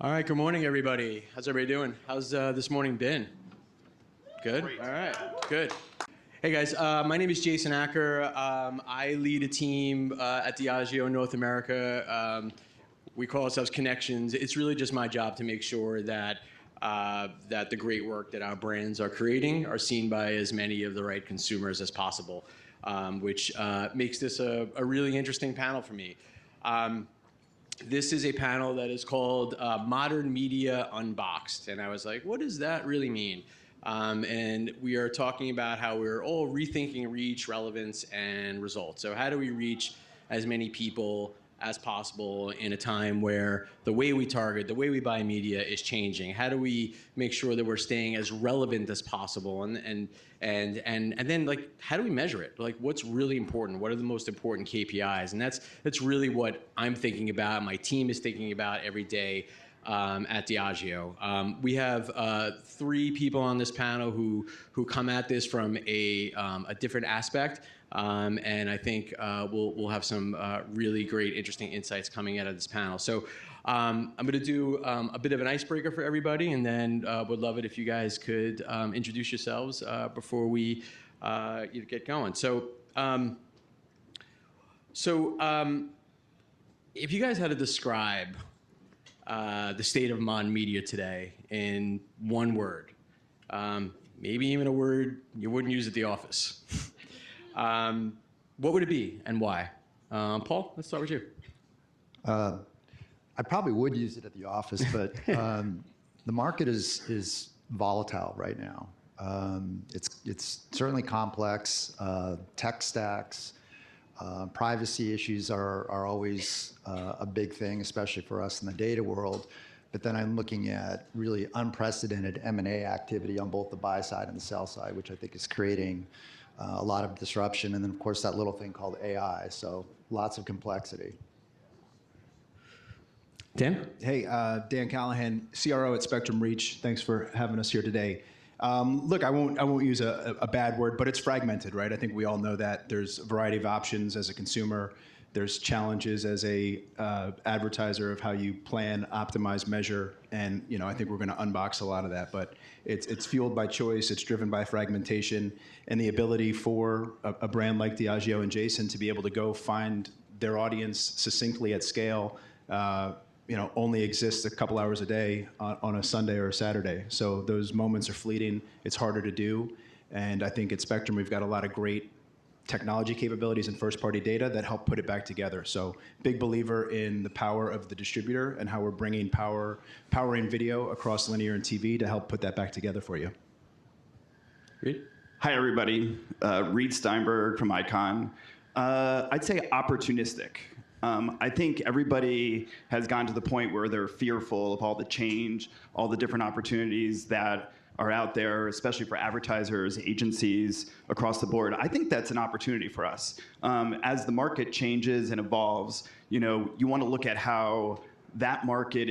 All right, good morning, everybody. How's everybody doing? How's this morning been? Good? Great. All right, good. Hey, guys, my name is Jason Acker. I lead a team at Diageo North America. We call ourselves Connections. It's really just my job to make sure that that the great work that our brands are creating are seen by as many of the right consumers as possible, which makes this a really interesting panel for me. This is a panel that is called Modern Media Unboxed. And I was like, what does that really mean? And we are talking about how we're all rethinking reach, relevance, and results. So how do we reach as many people as possible in a time where the way we target, the way we buy media is changing? How do we make sure that we're staying as relevant as possible? And then, like, how do we measure it? Like, what's really important? What are the most important KPIs? And that's really what I'm thinking about, my team is thinking about every day at Diageo. We have 3 people on this panel who come at this from a different aspect. And I think we'll have some really great, interesting insights coming out of this panel. So I'm going to do a bit of an icebreaker for everybody, and then would love it if you guys could introduce yourselves before we get going. So, if you guys had to describe the state of modern media today in one word, maybe even a word you wouldn't use at the office, what would it be and why? Paul, let's start with you. I probably would use it at the office, but the market is volatile right now. It's certainly complex. Tech stacks, privacy issues are always a big thing, especially for us in the data world. But then I'm looking at really unprecedented M&A activity on both the buy side and the sell side, which I think is creating a lot of disruption. And then, of course, that little thing called AI. So lots of complexity. Dan? Hey, Dan Callahan, CRO at Spectrum Reach. Thanks for having us here today. Look, I won't use a bad word, but it's fragmented, right? I think we all know that there's a variety of options as a consumer. There's challenges as a advertiser of how you plan, optimize, measure, and I think we're going to unbox a lot of that. But it's fueled by choice. It's driven by fragmentation, and the ability for a brand like Diageo and Jason to be able to go find their audience succinctly at scale. Only exists a couple hours a day on a Sunday or a Saturday. So those moments are fleeting. It's harder to do. And I think at Spectrum, we've got a lot of great technology capabilities and first-party data that help put it back together. So big believer in the power of the distributor and how we're bringing powering video across linear and TV to help put that back together for you. Reid? Hi, everybody. Reid Steinberg from Icon. I'd say opportunistic. I think everybody has gotten to the point where they're fearful of all the change, all the different opportunities that are out there, especially for advertisers, agencies across the board. I think that's an opportunity for us. As the market changes and evolves, you want to look at how that market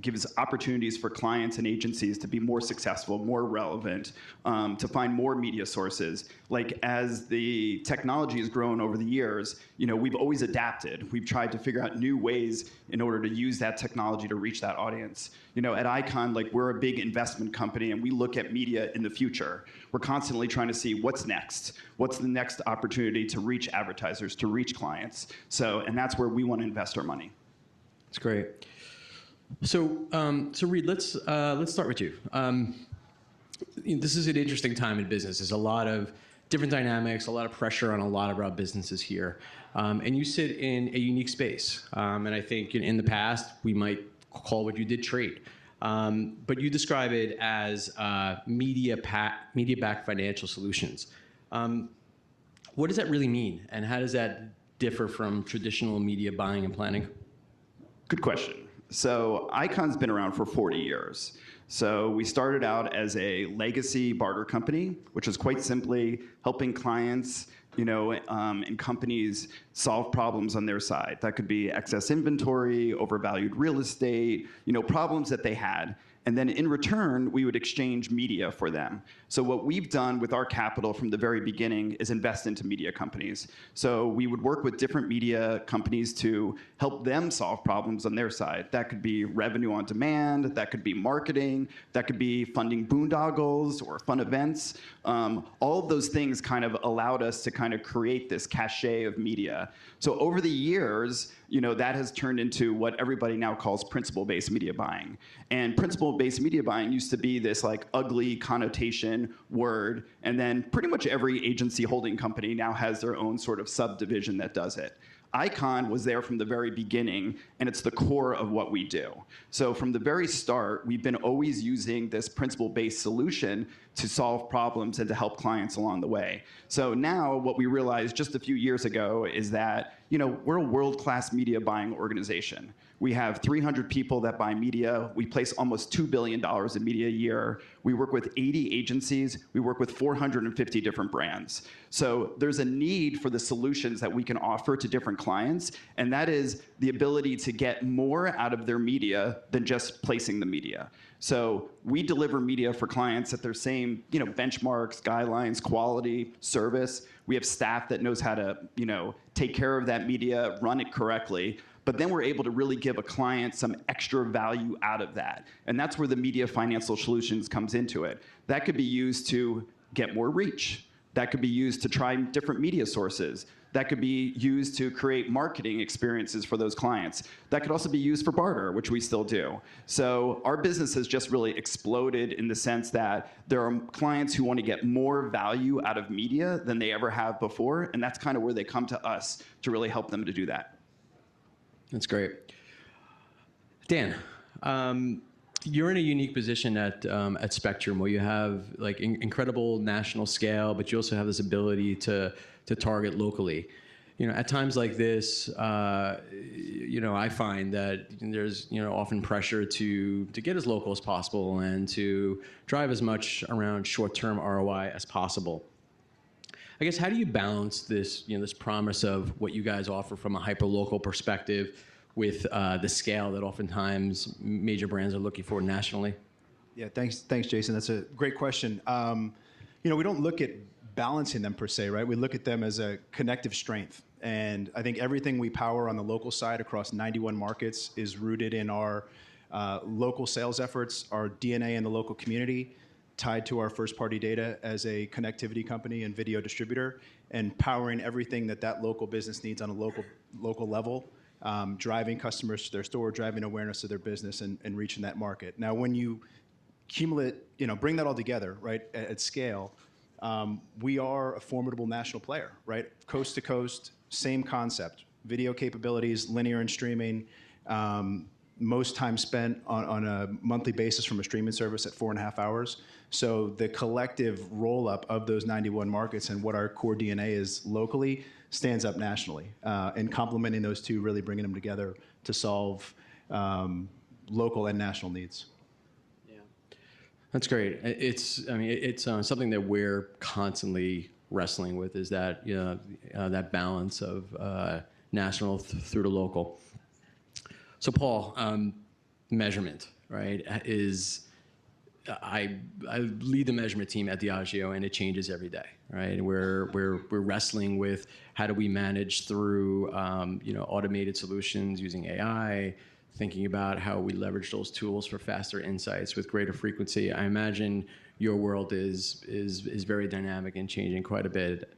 gives opportunities for clients and agencies to be more successful, more relevant, to find more media sources. Like, as the technology has grown over the years, we've always adapted. We've tried to figure out new ways in order to use that technology to reach that audience. At Icon, we're a big investment company, and we look at media in the future. We're constantly trying to see what's next. What's the next opportunity to reach advertisers, to reach clients? And that's where we want to invest our money. That's great. So Reid, let's start with you. This is an interesting time in business. There's a lot of different dynamics, a lot of pressure on a lot of our businesses here, and you sit in a unique space. And I think in the past we might call what you did trade, but you describe it as media-backed financial solutions. What does that really mean, and how does that differ from traditional media buying and planning? Good question. So Icon's been around for 40 years. So we started out as a legacy barter company, which is quite simply helping clients, and companies solve problems on their side. That could be excess inventory, overvalued real estate, problems that they had. And then in return, we would exchange media for them. So what we've done with our capital from the very beginning is invest into media companies. So we would work with different media companies to help them solve problems on their side. That could be revenue on demand, that could be marketing, that could be funding boondoggles or fun events. All of those things kind of allowed us to kind of create this cachet of media. So over the years, that has turned into what everybody now calls principle-based media buying. And principle-based media buying used to be this like ugly connotation word, and then pretty much every agency holding company now has their own sort of subdivision that does it. Icon was there from the very beginning, and it's the core of what we do. So from the very start, we've been always using this principle-based solution to solve problems and to help clients along the way. So now what we realized just a few years ago is that we're a world-class media buying organization. We have 300 people that buy media. We place almost $2 billion in media a year. We work with 80 agencies. We work with 450 different brands. So there's a need for the solutions that we can offer to different clients, and that is the ability to get more out of their media than just placing the media. So we deliver media for clients at their same, benchmarks, guidelines, quality, service. We have staff that knows how to, take care of that media, run it correctly. But then we're able to really give a client some extra value out of that. And that's where the media financial solutions comes into it. That could be used to get more reach. That could be used to try different media sources. That could be used to create marketing experiences for those clients. That could also be used for barter, which we still do. So our business has just really exploded in the sense that there are clients who want to get more value out of media than they ever have before, and that's kind of where they come to us to really help them to do that. That's great. Dan, you're in a unique position at Spectrum where you have like incredible national scale, but you also have this ability to target locally. At times like this, I find that there's often pressure to get as local as possible and to drive as much around short-term ROI as possible. I guess, how do you balance this, this promise of what you guys offer from a hyper-local perspective with the scale that oftentimes major brands are looking for nationally? Yeah, thanks, Jason. That's a great question. We don't look at balancing them per se, right? We look at them as a connective strength. And I think everything we power on the local side across 91 markets is rooted in our local sales efforts, our DNA in the local community, tied to our first-party data as a connectivity company and video distributor, and powering everything that local business needs on a local level, driving customers to their store, driving awareness of their business, and reaching that market. Now, when you bring that all together, right, at scale, we are a formidable national player, right? Coast to coast, same concept. Video capabilities, linear and streaming, most time spent on a monthly basis from a streaming service at 4.5 hours. So the collective roll-up of those 91 markets and what our core DNA is locally stands up nationally. And complementing those two, really bringing them together to solve local and national needs. Yeah, that's great. It's something that we're constantly wrestling with, is that that balance of national through to local. So Paul, measurement, right, I lead the measurement team at Diageo, and it changes every day, right? We're wrestling with how do we manage through automated solutions using AI, thinking about how we leverage those tools for faster insights with greater frequency. I imagine your world is very dynamic and changing quite a bit.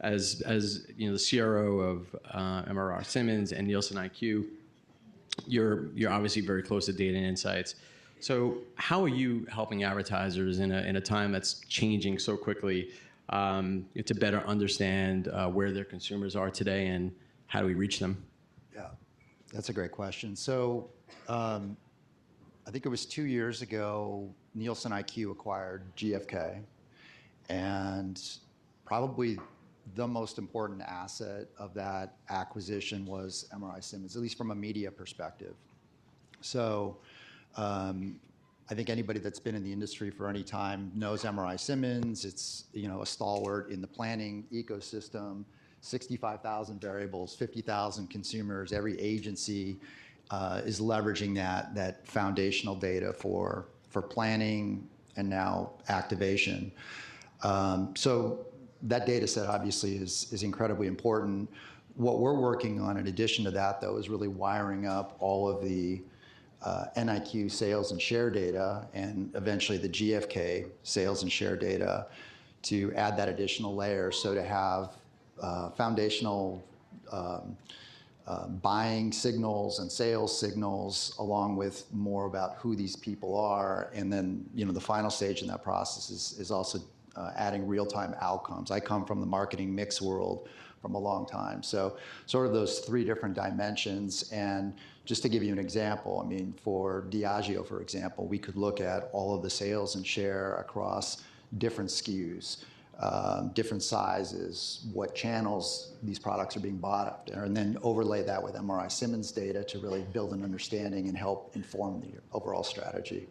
As the CRO of MRI-Simmons and Nielsen IQ, you're obviously very close to data and insights. So how are you helping advertisers in a time that's changing so quickly to better understand where their consumers are today and how do we reach them? Yeah, that's a great question. So I think it was 2 years ago, Nielsen IQ acquired GfK, and probably the most important asset of that acquisition was MRI-Simmons, at least from a media perspective. So I think anybody that's been in the industry for any time knows MRI-Simmons. It's a stalwart in the planning ecosystem, 65,000 variables, 50,000 consumers, every agency is leveraging that foundational data for planning and now activation. So that data set obviously is incredibly important. What we're working on in addition to that, though, is really wiring up all of the NIQ sales and share data and eventually the GfK sales and share data to add that additional layer. So to have foundational buying signals and sales signals, along with more about who these people are, and then the final stage in that process is also adding real-time outcomes. I come from the marketing mix world from a long time, so sort of those three different dimensions. And just to give you an example, I mean, for Diageo, for example, we could look at all of the sales and share across different SKUs. Different sizes, what channels these products are being bought up there, and then overlay that with MRI-Simmons data to really build an understanding and help inform the overall strategy.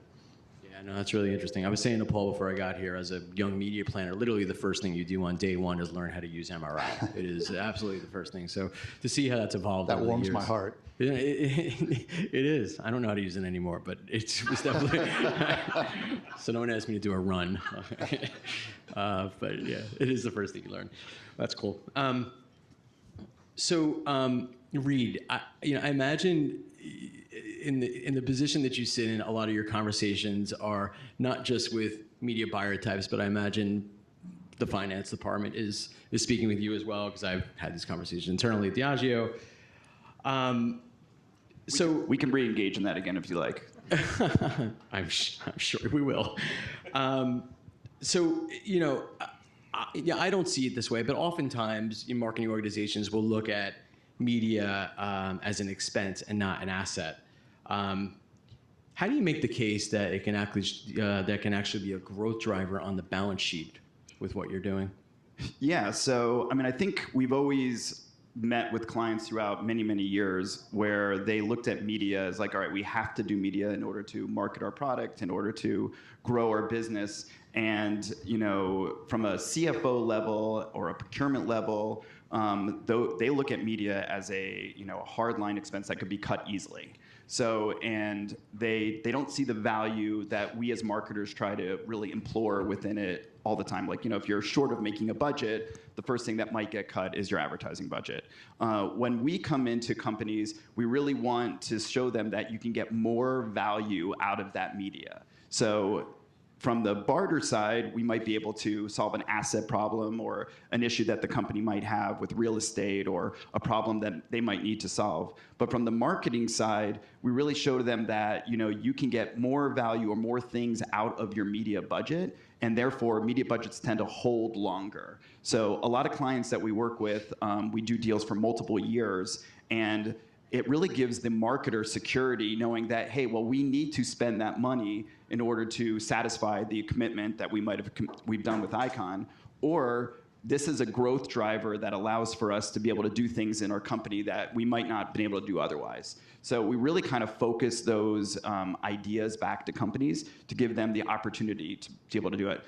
Yeah, no, that's really interesting. I was saying to Paul before I got here, as a young media planner, literally the first thing you do on day one is learn how to use MRI. It is absolutely the first thing. So to see how that's evolved That over the warms years, my heart. It is. I don't know how to use it anymore, but it was definitely. So don't ask me to do a run. But yeah, it is the first thing you learn. That's cool. Reid, I imagine in the position that you sit in, a lot of your conversations are not just with media buyer types, but I imagine the finance department is speaking with you as well, because I've had these conversations internally at Diageo. We can re-engage in that again if you like. I'm sure we will. I don't see it this way, but oftentimes marketing organizations will look at media as an expense and not an asset. How do you make the case that it can actually be a growth driver on the balance sheet with what you're doing? Yeah, so I mean, I think we've always met with clients throughout many, many years where they looked at media as like, all right, we have to do media in order to market our product, in order to grow our business. And from a CFO level or a procurement level, though they look at media as a hardline expense that could be cut easily. So, and they don't see the value that we as marketers try to really implore within it all the time. Like, if you're short of making a budget, the first thing that might get cut is your advertising budget. When we come into companies, we really want to show them that you can get more value out of that media. So from the barter side, we might be able to solve an asset problem or an issue that the company might have with real estate or a problem that they might need to solve. But from the marketing side, we really show to them that you can get more value or more things out of your media budget, and therefore media budgets tend to hold longer. So a lot of clients that we work with, we do deals for multiple years, and it really gives the marketer security knowing that, hey, well, we need to spend that money in order to satisfy the commitment that we've done with Icon, or this is a growth driver that allows for us to be able to do things in our company that we might not have been able to do otherwise. So we really kind of focus those ideas back to companies to give them the opportunity to be able to do it.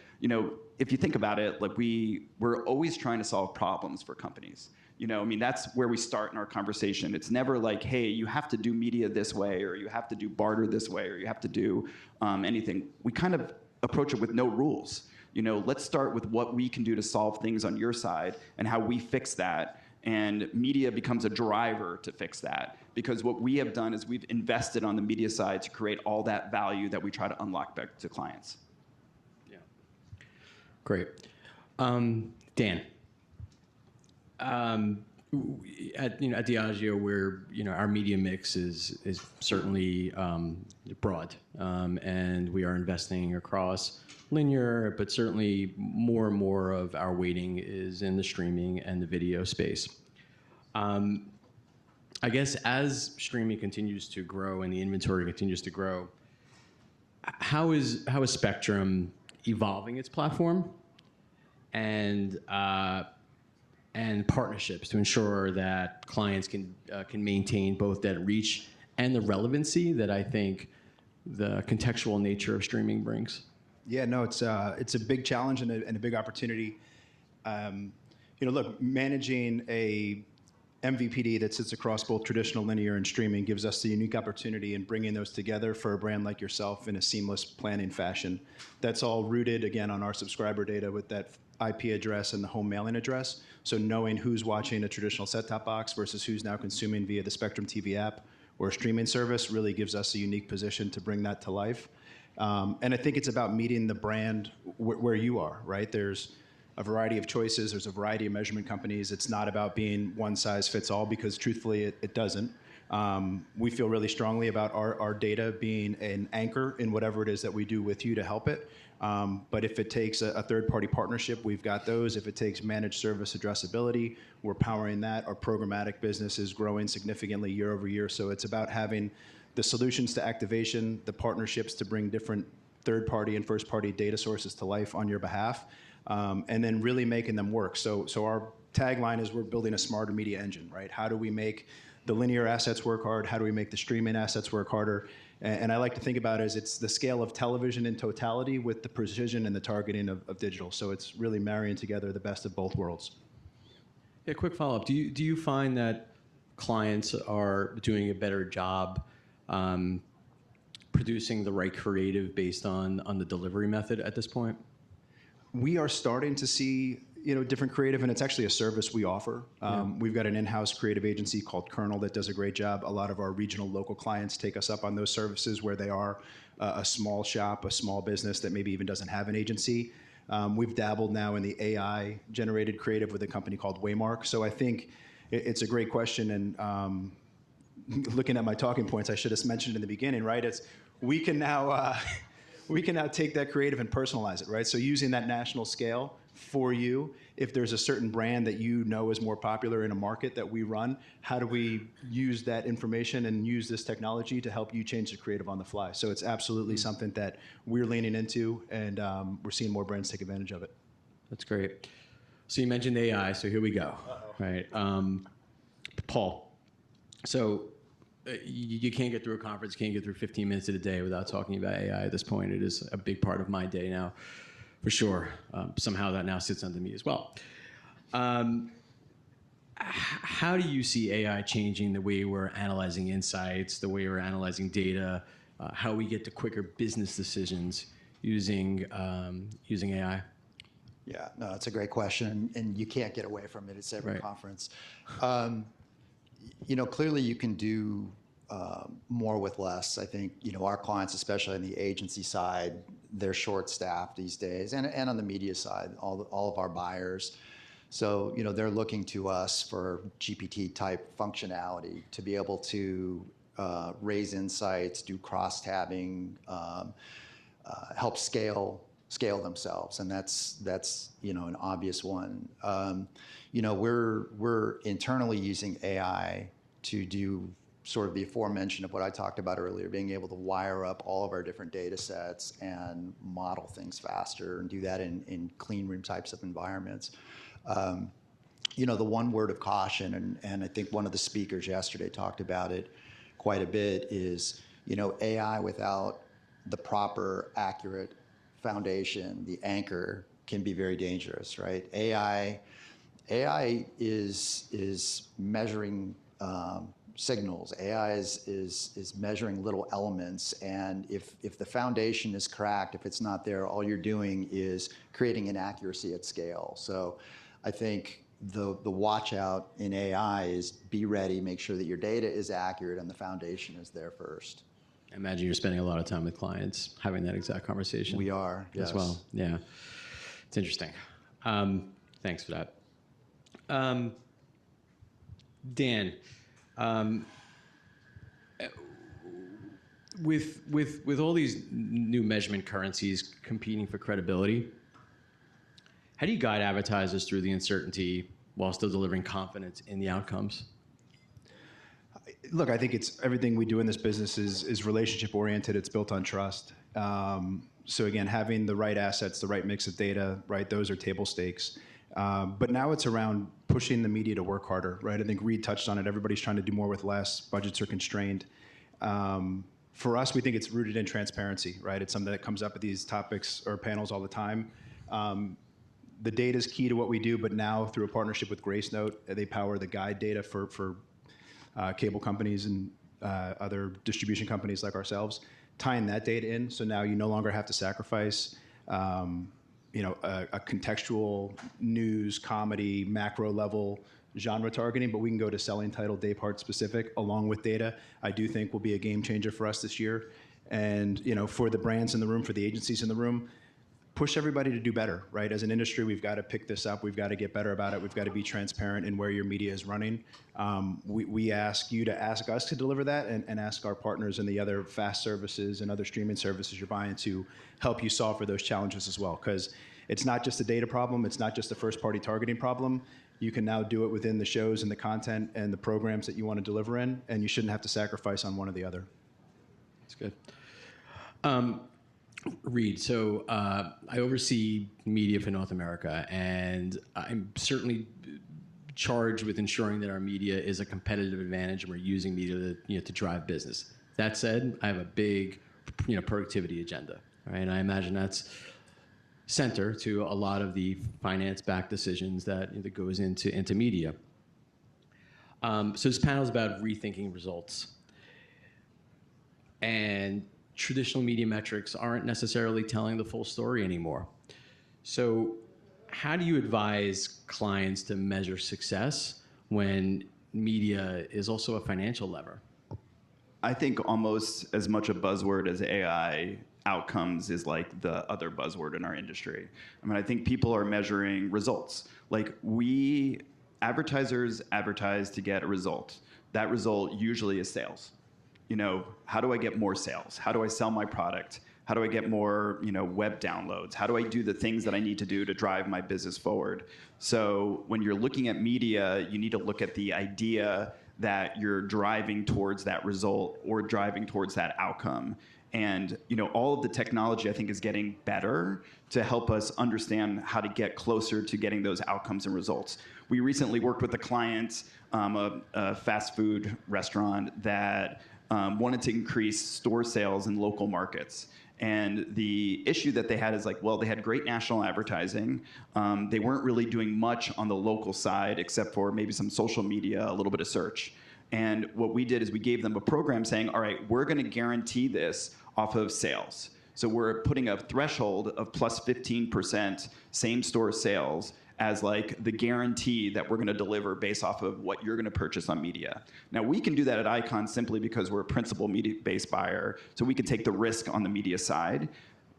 If you think about it, like we're always trying to solve problems for companies. That's where we start in our conversation. It's never like, hey, you have to do media this way, or you have to do barter this way, or you have to do anything. We kind of approach it with no rules. Let's start with what we can do to solve things on your side and how we fix that. And media becomes a driver to fix that. Because what we have done is we've invested on the media side to create all that value that we try to unlock back to clients. Yeah. Great. Dan. At Diageo, where our media mix is certainly broad, and we are investing across linear, but certainly more and more of our weighting is in the streaming and the video space. I guess as streaming continues to grow and the inventory continues to grow, how is Spectrum evolving its platform and partnerships to ensure that clients can maintain both that reach and the relevancy that I think the contextual nature of streaming brings? Yeah, no, it's a big challenge and a big opportunity. Look, managing a MVPD that sits across both traditional linear and streaming gives us the unique opportunity in bringing those together for a brand like yourself in a seamless planning fashion. That's all rooted, again, on our subscriber data with that IP address and the home mailing address. So knowing who's watching a traditional set-top box versus who's now consuming via the Spectrum TV app or a streaming service really gives us a unique position to bring that to life. And I think it's about meeting the brand where you are, right? There's a variety of choices. There's a variety of measurement companies. It's not about being one size fits all because truthfully, it doesn't. We feel really strongly about our data being an anchor in whatever it is that we do with you to help it. But if it takes a third-party partnership, we've got those. If it takes managed service addressability, we're powering that. Our programmatic business is growing significantly year over year. So it's about having the solutions to activation, the partnerships to bring different third-party and first-party data sources to life on your behalf, and then really making them work. So our tagline is we're building a smarter media engine, right? How do we make the linear assets work hard? How do we make the streaming assets work harder? And I like to think about it as it's the scale of television in totality with the precision and the targeting of digital. So it's really marrying together the best of both worlds. Yeah, quick follow-up. Do you find that clients are doing a better job producing the right creative based on the delivery method at this point? We are starting to see different creative, and it's actually a service we offer. We've got an in-house creative agency called Kernel that does a great job. A lot of our regional local clients take us up on those services where they are a small shop, a small business that maybe even doesn't have an agency. We've dabbled now in the AI-generated creative with a company called Waymark. So I think it's a great question, and looking at my talking points, I should have mentioned in the beginning, right? We can now take that creative and personalize it, right? So using that national scale for you, if there's a certain brand that you know is more popular in a market that we run, how do we use that information and use this technology to help you change the creative on the fly? So it's absolutely something that we're leaning into, and we're seeing more brands take advantage of it. That's great. So you mentioned AI, so here we go. Right, Paul. So you can't get through a conference, can't get through 15 minutes of the day without talking about AI at this point. It is a big part of my day now, for sure. Somehow that now sits under me as well. How do you see AI changing the way we're analyzing insights, the way we're analyzing data, how we get to quicker business decisions using AI? Yeah, no, it's a great question, and you can't get away from it. It's every conference. Clearly you can do more with less. I think, our clients, especially on the agency side, they're short-staffed these days, and on the media side, all of our buyers. So, they're looking to us for GPT-type functionality to be able to raise insights, do cross-tabbing, help scale themselves, and that's an obvious one. We're internally using AI to do sort of the aforementioned of what I talked about earlier, being able to wire up all of our different data sets and model things faster and do that in clean room types of environments. The one word of caution, and I think one of the speakers yesterday talked about it quite a bit, is AI without the proper, accurate foundation, the anchor, can be very dangerous, right? AI is measuring signals. AI is measuring little elements, and if the foundation is cracked, if it's not there, all you're doing is creating inaccuracy at scale. So I think the watch out in AI is be ready, make sure that your data is accurate and the foundation is there first. I imagine you're spending a lot of time with clients having that exact conversation. We are, yes. As well, yeah. It's interesting. Thanks for that. Dan, with all these new measurement currencies competing for credibility, how do you guide advertisers through the uncertainty while still delivering confidence in the outcomes? Look, I think it's everything we do in this business is relationship oriented. It's built on trust. So again, having the right assets, the right mix of data, right? Those are table stakes. But now it's around pushing the media to work harder, right? I think Reid touched on it. Everybody's trying to do more with less. Budgets are constrained. For us, we think it's rooted in transparency, right? It's something that comes up at these topics or panels all the time. The data is key to what we do, but now through a partnership with Gracenote, they power the guide data for cable companies and other distribution companies like ourselves, tying that data in. So now you no longer have to sacrifice a contextual news, comedy, macro level genre targeting, but we can go to selling title, day part specific along with data. I do think will be a game changer for us this year. And for the brands in the room, for the agencies in the room, push everybody to do better, right? As an industry, we've got to pick this up. We've got to get better about it. We've got to be transparent in where your media is running. We ask you to ask us to deliver that and ask our partners in the other fast services and other streaming services you're buying to help you solve for those challenges as well. Because it's not just a data problem. It's not just a first-party targeting problem. You can now do it within the shows and the content and the programs that you want to deliver in, and you shouldn't have to sacrifice on one or the other. That's good. Reid, so I oversee media for North America, and I'm certainly charged with ensuring that our media is a competitive advantage, and we're using media to drive business. That said, I have a big productivity agenda, right? And I imagine that's center to a lot of the finance-backed decisions that goes into media. So this panel is about rethinking results, and traditional media metrics aren't necessarily telling the full story anymore. So how do you advise clients to measure success when media is also a financial lever? I think almost as much a buzzword as AI, outcomes is like the other buzzword in our industry. I mean, I think people are measuring results. Like advertisers advertise to get a result. That result usually is sales. How do I get more sales? How do I sell my product? How do I get more, web downloads? How do I do the things that I need to do to drive my business forward? So when you're looking at media, you need to look at the idea that you're driving towards that result or driving towards that outcome. And all of the technology, I think, is getting better to help us understand how to get closer to getting those outcomes and results. We recently worked with a client, a fast food restaurant that wanted to increase store sales in local markets. And the issue that they had is they had great national advertising. They weren't really doing much on the local side except for maybe some social media, a little bit of search. And what we did is we gave them a program saying, all right, we're going to guarantee this off of sales. So we're putting a threshold of plus 15% same store sales as the guarantee that we're going to deliver based off of what you're going to purchase on media. Now, we can do that at Icon simply because we're a principal media-based buyer, so we can take the risk on the media side.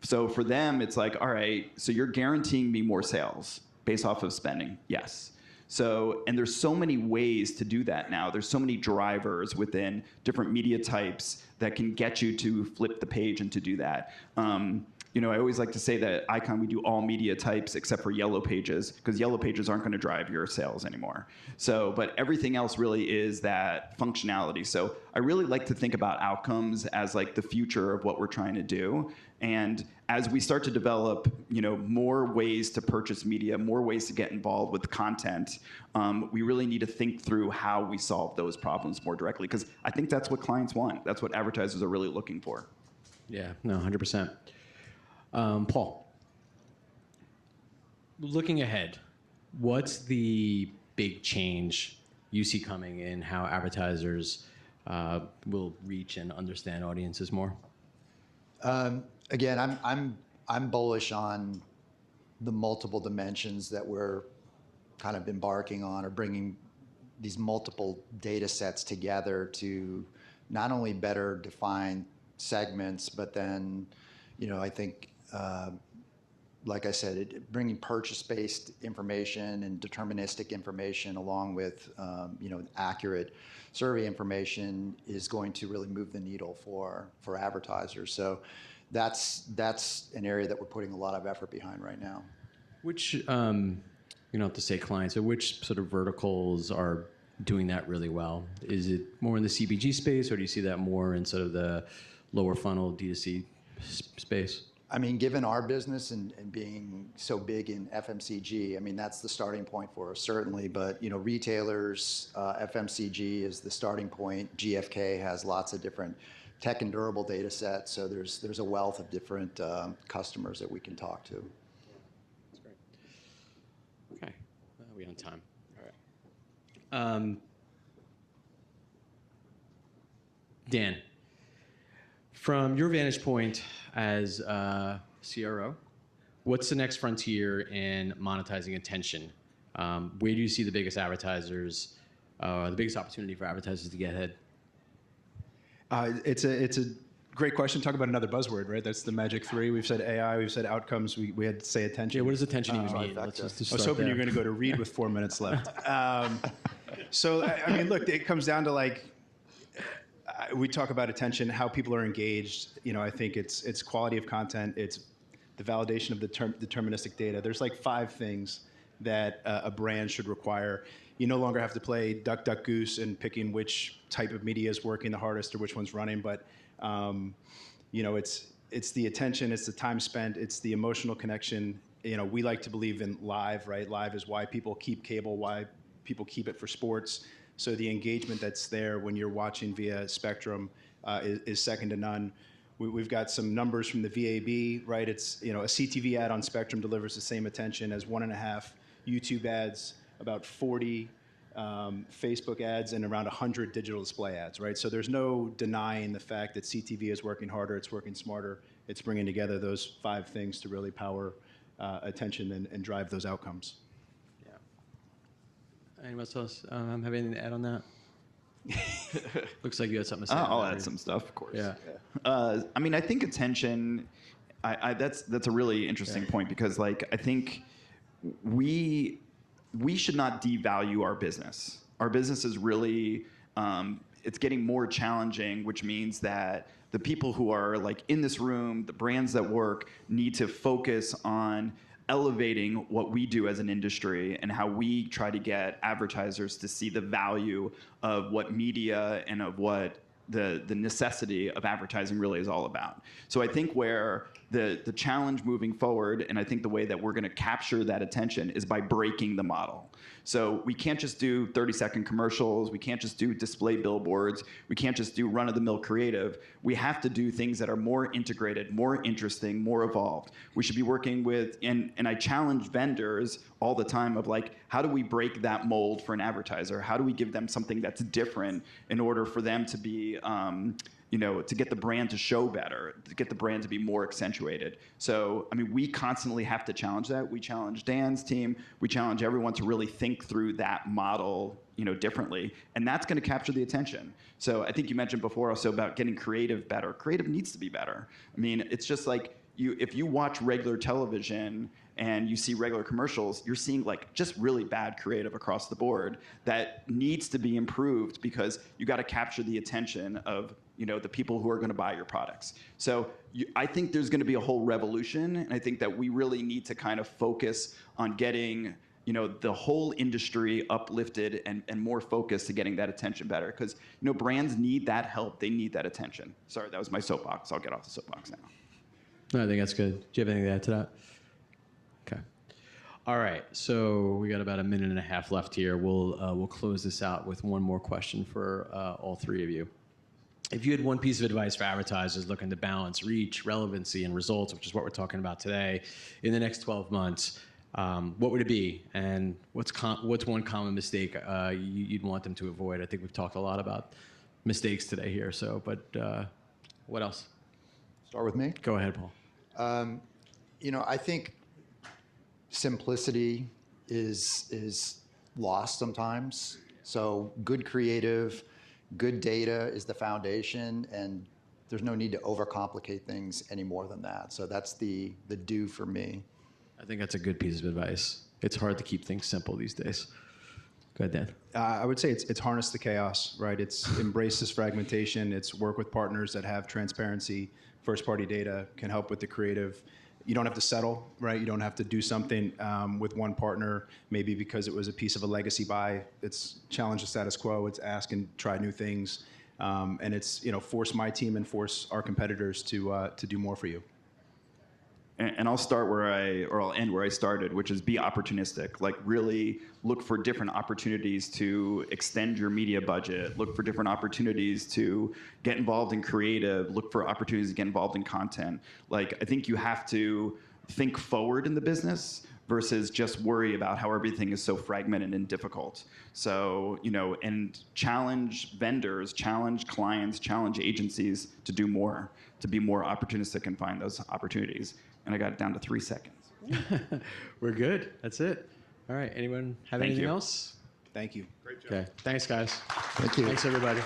So for them, it's all right, so you're guaranteeing me more sales based off of spending? Yes. So, and there's so many ways to do that now. There's so many drivers within different media types that can get you to flip the page and to do that. I always like to say that Icon, we do all media types except for yellow pages, because yellow pages aren't going to drive your sales anymore. So, but everything else really is that functionality. So I really like to think about outcomes as the future of what we're trying to do. And as we start to develop, more ways to purchase media, more ways to get involved with content, we really need to think through how we solve those problems more directly, because I think that's what clients want. That's what advertisers are really looking for. Yeah, no, 100%. Paul, looking ahead, what's the big change you see coming in how advertisers will reach and understand audiences more? Again, I'm bullish on the multiple dimensions that we're kind of embarking on, or bringing these multiple data sets together to not only better define segments, but then, I think, like I said, bringing purchase-based information and deterministic information along with, accurate survey information is going to really move the needle for advertisers. So that's an area that we're putting a lot of effort behind right now. Which, you don't have to say clients, or which sort of verticals are doing that really well? Is it more in the CPG space, or do you see that more in sort of the lower funnel D2C space? I mean, given our business and being so big in FMCG, I mean, that's the starting point for us, certainly. But, retailers, FMCG is the starting point. GfK has lots of different tech and durable data sets. So there's a wealth of different customers that we can talk to. That's great. on time. All right. Dan, from your vantage point as CRO, what's the next frontier in monetizing attention? Where do you see the biggest advertisers, the biggest opportunity for advertisers to get ahead? It's a great question. Talk about another buzzword, right? That's the magic three. We've said AI, we've said outcomes, we had to say attention. Yeah, what does attention even mean? Let's just I was hoping you were going to go to Reid with 4 minutes left. So, I mean, look, it comes down to like, we talk about attention, how people are engaged. You know, I think it's quality of content, it's the validation of the deterministic data. There's like 5 things that a brand should require. You no longer have to play duck, duck, goose and picking which type of media is working the hardest or which one's running. But, you know, it's the attention, it's the time spent, it's the emotional connection. You know, we like to believe in live, right? Live is why people keep cable, why people keep it for sports. So the engagement that's there when you're watching via Spectrum is second to none. We've got some numbers from the VAB, right? It's, you know, a CTV ad on Spectrum delivers the same attention as 1.5 YouTube ads, about 40 Facebook ads, and around 100 digital display ads, right? So there's no denying the fact that CTV is working harder, it's working smarter, it's bringing together those 5 things to really power attention and drive those outcomes. Anyone else have anything to add on that? Looks like you had something to say. I'll add some stuff, of course. Yeah. I mean, I think attention. That's a really interesting point because, like, I think we should not devalue our business. Our business is really it's getting more challenging, which means that the people who are like in this room, the brands that work, need to focus on elevating what we do as an industry and how we try to get advertisers to see the value of what media and of what the necessity of advertising really is all about. So I think where the challenge moving forward, and I think the way that we're going to capture that attention is by breaking the model. So we can't just do 30-second commercials. We can't just do display billboards. We can't just do run-of-the-mill creative. We have to do things that are more integrated, more interesting, more evolved. We should be working with, and I challenge vendors all the time of like, how do we break that mold for an advertiser? How do we give them something that's different in order for them to be, you know, to get the brand to show better, to get the brand to be more accentuated. So, I mean, we constantly have to challenge that. We challenge Dan's team. We challenge everyone to really think through that model, you know, differently. And that's going to capture the attention. So I think you mentioned before also about getting creative better. Creative needs to be better. I mean, it's just like if you watch regular television and you see regular commercials, you're seeing like just really bad creative across the board that needs to be improved because you got to capture the attention of, you know, the people who are going to buy your products. So I think there's going to be a whole revolution, and I think that we really need to kind of focus on getting, you know, the whole industry uplifted and more focused to getting that attention better. Because, you know, brands need that help. They need that attention. Sorry, that was my soapbox. I'll get off the soapbox now. No, I think that's good. Do you have anything to add to that? Okay. All right. So we got about a minute and a half left here. We'll close this out with one more question for all 3 of you. If you had one piece of advice for advertisers looking to balance reach, relevancy, and results, which is what we're talking about today, in the next 12 months, what would it be? And what's one common mistake you'd want them to avoid? I think we've talked a lot about mistakes today here. So, but what else? Start with me. Go ahead, Paul. You know, I think simplicity is lost sometimes. So good creative, good data is the foundation, and there's no need to overcomplicate things any more than that. So that's the do for me. I think that's a good piece of advice. It's hard to keep things simple these days. Go ahead, Dan. I would say it's harness the chaos, right? It's embrace this fragmentation. It's work with partners that have transparency, first-party data, can help with the creative. You don't have to settle, right? You don't have to do something with one partner, maybe because it was a piece of a legacy buy. It's challenge the status quo. It's ask and try new things, and it's, you know, force my team and force our competitors to do more for you. And I'll start I'll end where I started, which is be opportunistic. Like really look for different opportunities to extend your media budget. Look for different opportunities to get involved in creative. Look for opportunities to get involved in content. Like I think you have to think forward in the business versus just worry about how everything is so fragmented and difficult. So, and challenge vendors, challenge clients, challenge agencies to do more, to be more opportunistic and find those opportunities. And I got it down to 3 seconds. We're good. That's it. All right. Anyone have anything else? Thank you. Okay. Thanks, guys. Thank you. Thanks, everybody.